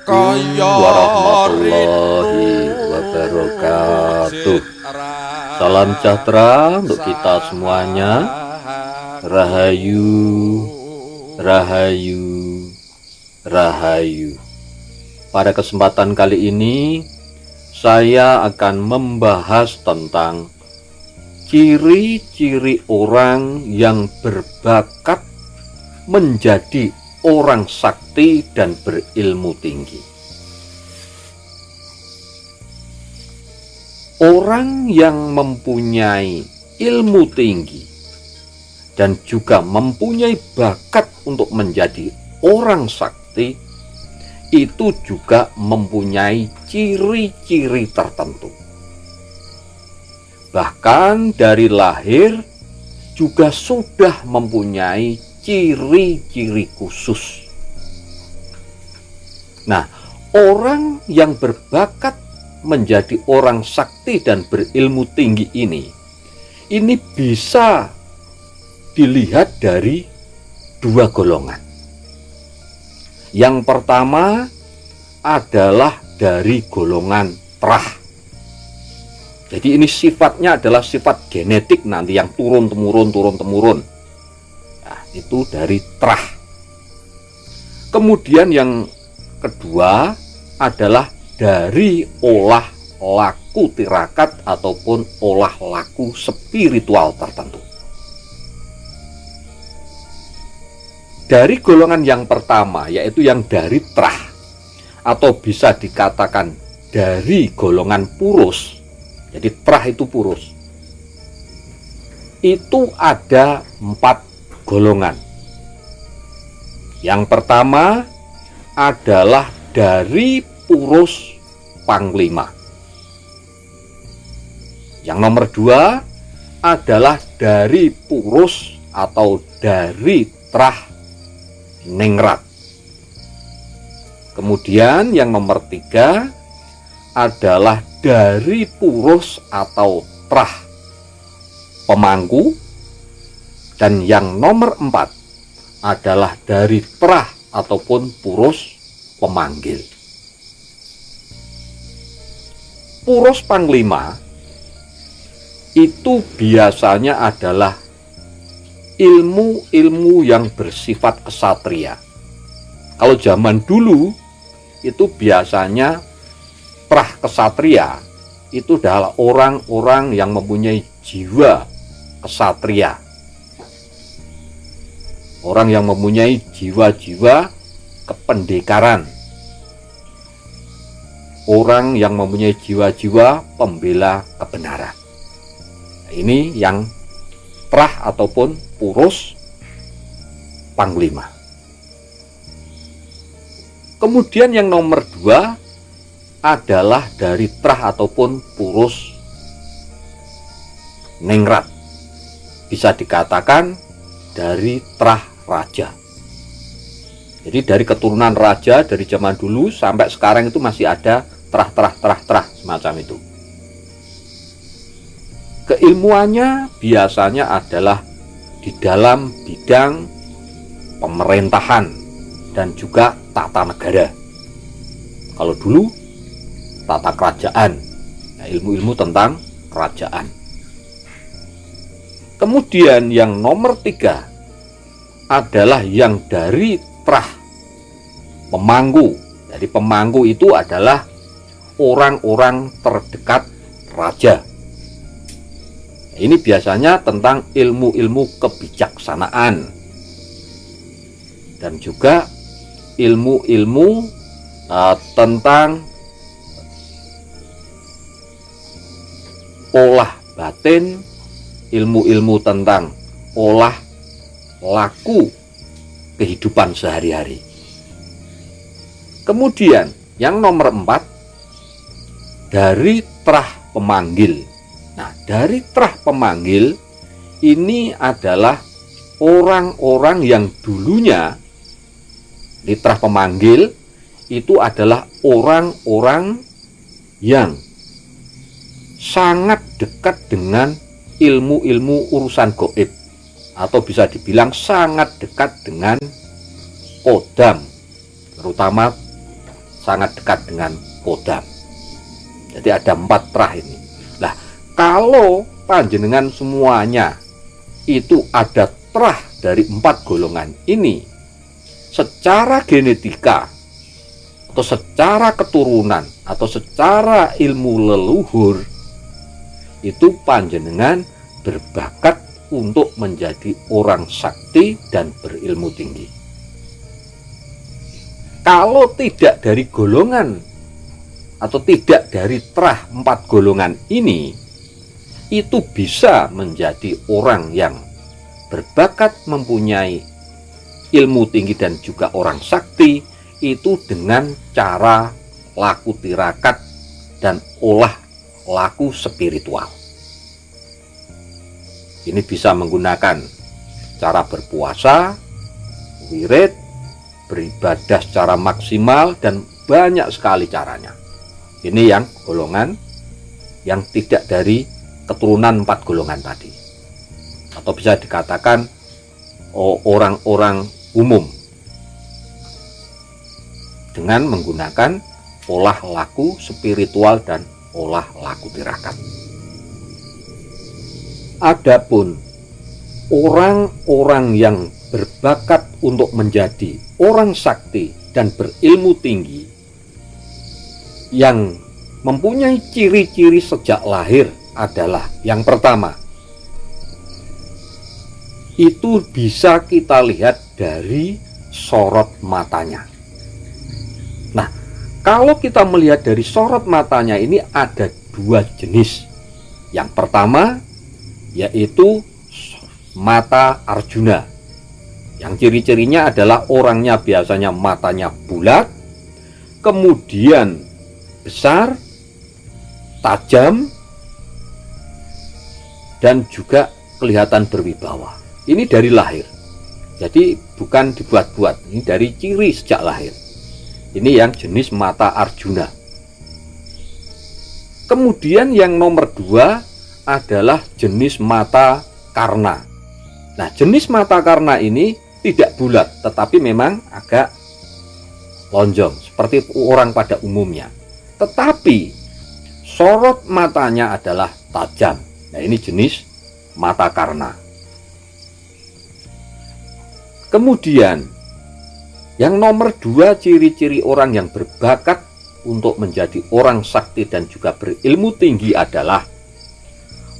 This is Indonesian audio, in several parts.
Assalamualaikum warahmatullahi wabarakatuh. Salam sejahtera untuk kita semuanya. Rahayu, rahayu, rahayu. Pada kesempatan kali ini saya akan membahas tentang ciri-ciri orang yang berbakat menjadi orang sakti dan berilmu tinggi. Orang yang mempunyai ilmu tinggi dan juga mempunyai bakat untuk menjadi orang sakti itu juga mempunyai ciri-ciri tertentu. Bahkan dari lahir juga sudah mempunyai ciri-ciri khusus. Nah, orang yang berbakat menjadi orang sakti dan berilmu tinggi ini bisa dilihat dari dua golongan. Yang pertama adalah dari golongan terah. Jadi ini sifatnya adalah sifat genetik nanti yang turun-temurun. Nah, itu dari terah. Kemudian yang kedua adalah dari olah laku tirakat ataupun olah laku spiritual tertentu. Dari golongan yang pertama, yaitu yang dari terah, atau bisa dikatakan dari golongan purus. Jadi terah itu purus. Itu ada 4 golongan. Yang pertama adalah dari purus panglima. Yang nomor 2 adalah dari purus atau dari terah ningrat. Kemudian yang nomor 3 adalah dari purus atau terah pemangku. Dan yang nomor 4 adalah dari terah ataupun purus pemanggil. Purus panglima itu biasanya adalah ilmu-ilmu yang bersifat kesatria. Kalau zaman dulu itu biasanya terah kesatria itu adalah orang-orang yang mempunyai jiwa kesatria. Orang yang mempunyai jiwa-jiwa kependekaran. Orang yang mempunyai jiwa-jiwa pembela kebenaran. Ini yang terah ataupun purus panglima. Kemudian yang nomor 2 adalah dari terah ataupun purus ningrat. Bisa dikatakan dari terah raja. Jadi dari keturunan raja dari zaman dulu sampai sekarang itu masih ada terah semacam itu. Keilmuannya biasanya adalah di dalam bidang pemerintahan dan juga tata negara. Kalau dulu tata kerajaan, nah, ilmu-ilmu tentang kerajaan. Kemudian yang nomor 3 adalah yang dari terah pemangku. Jadi pemangku itu adalah orang-orang terdekat raja. Ini biasanya tentang ilmu-ilmu kebijaksanaan dan juga ilmu-ilmu tentang olah batin, ilmu-ilmu tentang olah laku kehidupan sehari-hari. Kemudian yang nomor 4 dari terah pemanggil. Nah, dari terah pemanggil ini adalah orang-orang yang dulunya di terah pemanggil itu adalah orang-orang yang sangat dekat dengan ilmu-ilmu urusan gaib, atau bisa dibilang sangat dekat dengan kodam, terutama sangat dekat dengan kodam. Jadi ada 4 trah ini. Nah, kalau panjenengan semuanya itu ada trah dari 4 golongan ini, secara genetika atau secara keturunan atau secara ilmu leluhur, itu panjenengan berbakat untuk menjadi orang sakti dan berilmu tinggi. Kalau tidak dari golongan atau tidak dari trah 4 golongan ini, itu bisa menjadi orang yang berbakat mempunyai ilmu tinggi dan juga orang sakti, itu dengan cara laku tirakat dan olah laku spiritual. Ini bisa menggunakan cara berpuasa, wirid, beribadah secara maksimal, dan banyak sekali caranya. Ini yang golongan yang tidak dari keturunan 4 golongan tadi, atau bisa dikatakan orang-orang umum, dengan menggunakan olah laku spiritual dan olah laku tirakat. Adapun orang-orang yang berbakat untuk menjadi orang sakti dan berilmu tinggi, yang mempunyai ciri-ciri sejak lahir adalah yang pertama, itu bisa kita lihat dari sorot matanya. Nah, kalau kita melihat dari sorot matanya ini ada 2 jenis. Yang pertama yaitu mata Arjuna, yang ciri-cirinya adalah orangnya biasanya matanya bulat, kemudian besar, tajam, dan juga kelihatan berwibawa. Ini dari lahir, jadi bukan dibuat-buat, ini dari ciri sejak lahir. Ini yang jenis mata Arjuna. Kemudian yang nomor 2 adalah jenis mata Karna. Nah, jenis mata Karna ini tidak bulat, tetapi memang agak lonjong seperti orang pada umumnya, tetapi sorot matanya adalah tajam. Nah, ini jenis mata Karna. Kemudian yang nomor 2 ciri-ciri orang yang berbakat untuk menjadi orang sakti dan juga berilmu tinggi adalah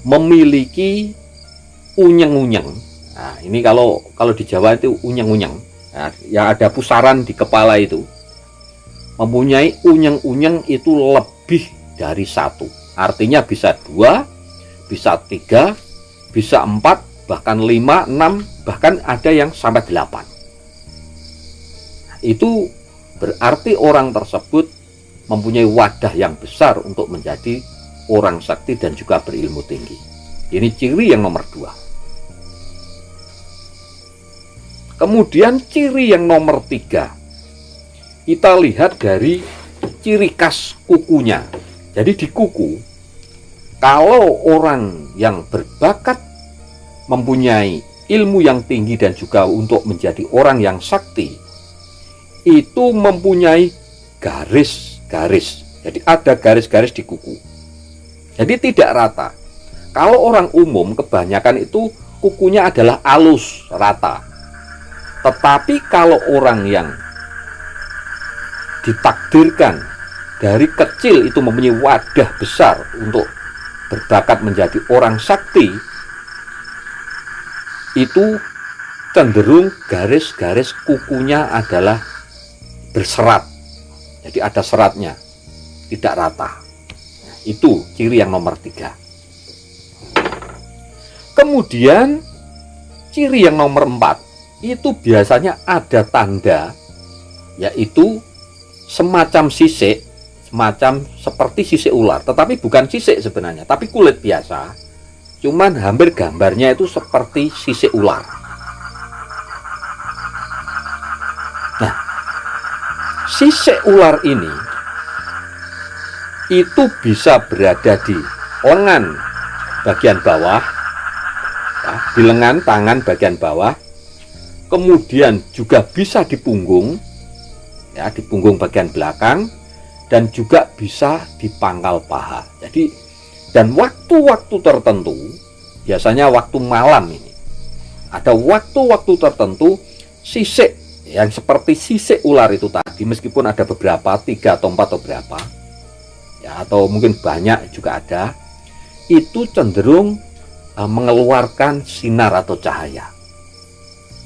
memiliki unyeng-unyeng. Nah, ini kalau di Jawa itu unyeng-unyeng. Nah, yang ada pusaran di kepala itu, mempunyai unyeng-unyeng itu lebih dari 1. Artinya bisa 2, bisa 3, bisa 4, bahkan 5, 6, bahkan ada yang sampai 8. Nah, itu berarti orang tersebut mempunyai wadah yang besar untuk menjadi orang sakti dan juga berilmu tinggi. Ini ciri yang nomor 2. Kemudian ciri yang nomor 3, kita lihat dari ciri khas kukunya. Jadi di kuku, kalau orang yang berbakat mempunyai ilmu yang tinggi dan juga untuk menjadi orang yang sakti, itu mempunyai garis-garis. Jadi ada garis-garis di kuku. Jadi tidak rata. Kalau orang umum kebanyakan itu kukunya adalah halus, rata. Tetapi kalau orang yang ditakdirkan dari kecil itu mempunyai wadah besar untuk berbakat menjadi orang sakti, itu cenderung garis-garis kukunya adalah berserat. Jadi ada seratnya, tidak rata. Itu ciri yang nomor 3. Kemudian ciri yang nomor 4 itu biasanya ada tanda, yaitu semacam sisik, semacam seperti sisik ular, tetapi bukan sisik sebenarnya, tapi kulit biasa. Cuman hampir gambarnya itu seperti sisik ular. Nah, sisik ular ini itu bisa berada di lengan bagian bawah, di lengan tangan bagian bawah, kemudian juga bisa di punggung, ya, di punggung bagian belakang, dan juga bisa di pangkal paha. Jadi, dan waktu-waktu tertentu, biasanya waktu malam ini, ada waktu-waktu tertentu sisik yang seperti sisik ular itu tadi, meskipun ada beberapa, 3 atau 4 atau berapa, ya, atau mungkin banyak juga ada, itu cenderung mengeluarkan sinar atau cahaya.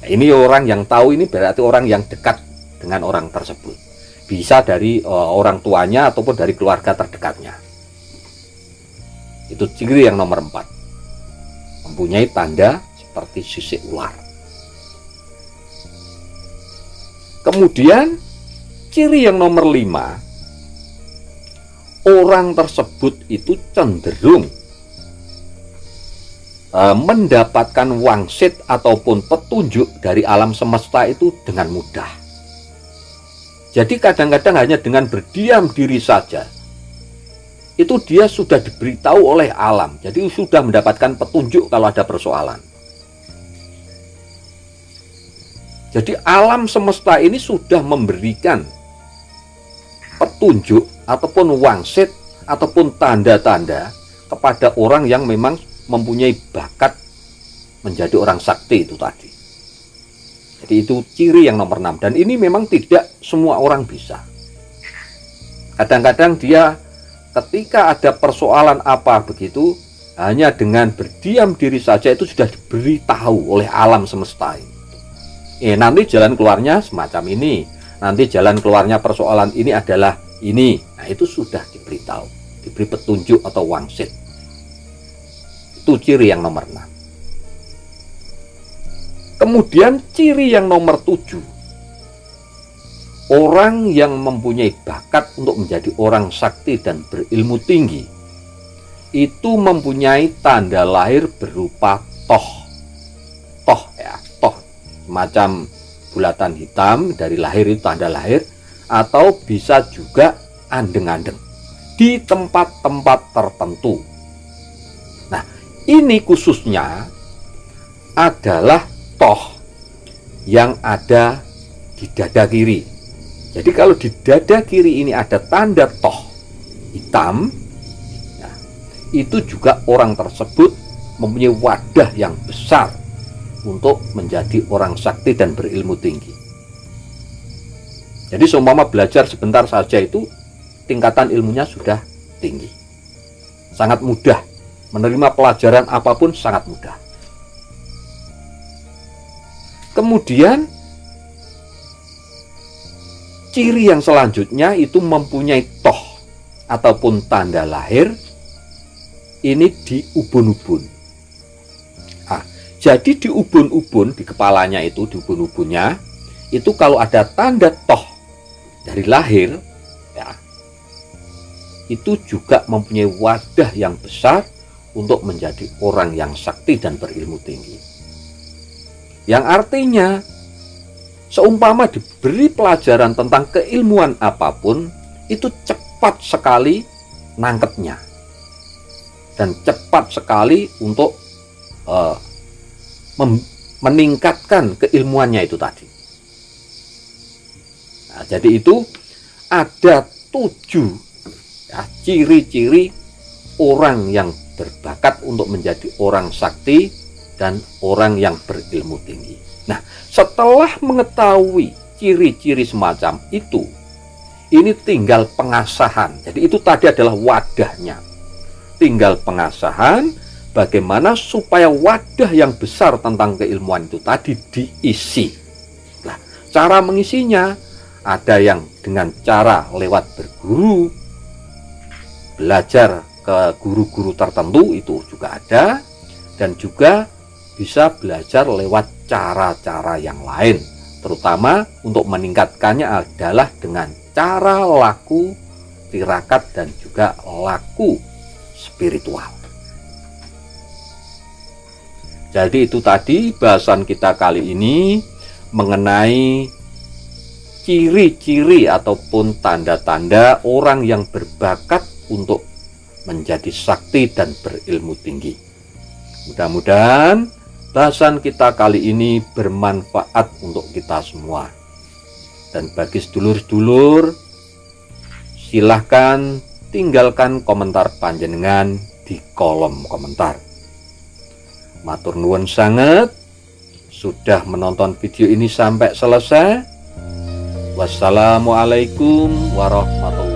Nah, ini orang yang tahu, ini berarti orang yang dekat dengan orang tersebut. Bisa dari orang tuanya ataupun dari keluarga terdekatnya. Itu ciri yang nomor 4. Mempunyai tanda seperti sisik ular. Kemudian ciri yang nomor 5, orang tersebut itu cenderung mendapatkan wangsit ataupun petunjuk dari alam semesta itu dengan mudah. Jadi kadang-kadang hanya dengan berdiam diri saja, itu dia sudah diberitahu oleh alam. Jadi sudah mendapatkan petunjuk kalau ada persoalan. Jadi alam semesta ini sudah memberikan petunjuk ataupun wangsit ataupun tanda-tanda kepada orang yang memang mempunyai bakat menjadi orang sakti itu tadi. Jadi itu ciri yang nomor 6, dan ini memang tidak semua orang bisa. Kadang-kadang dia ketika ada persoalan apa begitu, hanya dengan berdiam diri saja itu sudah diberitahu oleh alam semesta ini. Nanti jalan keluarnya semacam ini, nanti jalan keluarnya persoalan ini adalah ini. Nah, itu sudah diberitahu, diberi petunjuk atau wangsit. Itu ciri yang nomor 6. Kemudian ciri yang nomor 7, orang yang mempunyai bakat untuk menjadi orang sakti dan berilmu tinggi, itu mempunyai tanda lahir berupa toh. Toh ya, toh semacam bulatan hitam dari lahir, itu tanda lahir, atau bisa juga andeng-andeng di tempat-tempat tertentu. Nah, ini khususnya adalah toh yang ada di dada kiri. Jadi kalau di dada kiri ini ada tanda toh hitam, nah, itu juga orang tersebut mempunyai wadah yang besar untuk menjadi orang sakti dan berilmu tinggi. Jadi seumpama belajar sebentar saja itu tingkatan ilmunya sudah tinggi. Sangat mudah, menerima pelajaran apapun sangat mudah. Kemudian ciri yang selanjutnya itu mempunyai toh ataupun tanda lahir ini di ubun-ubun. Jadi di ubun-ubun, di kepalanya itu, di ubun-ubunnya itu kalau ada tanda toh dari lahir, ya, itu juga mempunyai wadah yang besar untuk menjadi orang yang sakti dan berilmu tinggi. Yang artinya seumpama diberi pelajaran tentang keilmuan apapun, itu cepat sekali nangkepnya dan cepat sekali untuk meningkatkan keilmuannya itu tadi. Nah, jadi itu ada 7 ya, ciri-ciri orang yang berbakat untuk menjadi orang sakti dan orang yang berilmu tinggi. Nah, setelah mengetahui ciri-ciri semacam itu, ini tinggal pengasahan. Jadi itu tadi adalah wadahnya. Tinggal pengasahan bagaimana supaya wadah yang besar tentang keilmuan itu tadi diisi. Nah, cara mengisinya ada yang dengan cara lewat berguru, belajar ke guru-guru tertentu itu juga ada, dan juga bisa belajar lewat cara-cara yang lain, terutama untuk meningkatkannya adalah dengan cara laku tirakat dan juga laku spiritual. Jadi itu tadi bahasan kita kali ini mengenai ciri-ciri ataupun tanda-tanda orang yang berbakat untuk menjadi sakti dan berilmu tinggi. Mudah-mudahan bahasan kita kali ini bermanfaat untuk kita semua. Dan bagi sedulur-sedulur, silahkan tinggalkan komentar panjenengan di kolom komentar. Matur nuwun sanget sudah menonton video ini sampai selesai. Wassalamualaikum warahmatullahi wabarakatuh.